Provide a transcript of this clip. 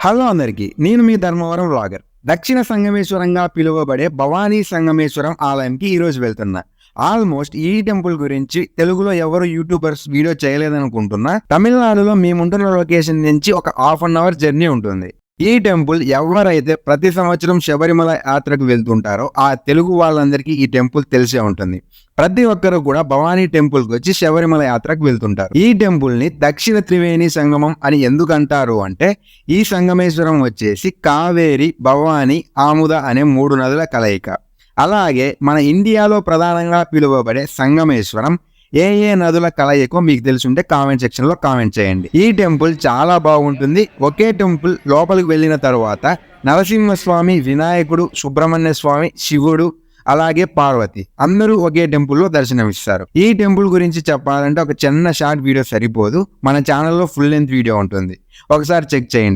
Hello అందరికీ, నేను మీ Dharmavaram vlogger. దక్షిణ సంగమేశ్వరంగా పిలువబడే భవానీ సంగమేశ్వరం ఆలయంకి ఈరోజు వెళ్తున్నా. ఆల్మోస్ట్ ఈ టెంపుల్ గురించి తెలుగులో ఎవరు యూట్యూబర్స్ వీడియో చేయలేదనుకుంటున్నా. తమిళనాడులో మేముంటున్న లొకేషన్ నుంచి ఒక హాఫ్ అన్ అవర్ జర్నీ ఉంటుంది. ఈ టెంపుల్ ఎవరైతే ప్రతి సంవత్సరం శబరిమల యాత్రకు వెళ్తుంటారో ఆ తెలుగు వాళ్ళందరికీ ఈ టెంపుల్ తెలిసే ఉంటుంది. ప్రతి ఒక్కరు కూడా భవానీ టెంపుల్కి వచ్చి శబరిమల యాత్రకు వెళ్తుంటారు. ఈ టెంపుల్ ని దక్షిణ త్రివేణి సంగమం అని ఎందుకు అంటారు అంటే, ఈ సంగమేశ్వరం వచ్చేసి కావేరి, భవానీ, ఆముద అనే 3 నదుల కలయిక. అలాగే మన ఇండియాలో ప్రధానంగా పిలువబడే సంగమేశ్వరం ఏ నదుల కలయికో మీకు తెలుసుంటే కామెంట్ సెక్షన్ లో కామెంట్ చేయండి. ఈ టెంపుల్ చాలా బాగుంటుంది. ఒకే టెంపుల్ లోపలికి వెళ్ళిన తర్వాత నరసింహస్వామి, వినాయకుడు, సుబ్రహ్మణ్య స్వామి, శివుడు, అలాగే పార్వతి అందరూ ఒకే టెంపుల్లో దర్శనమిస్తారు. ఈ టెంపుల్ గురించి చెప్పాలంటే ఒక చిన్న షార్ట్ వీడియో సరిపోదు. మన ఛానల్లో ఫుల్ లెంత్ వీడియో ఉంటుంది, ఒకసారి చెక్ చేయండి.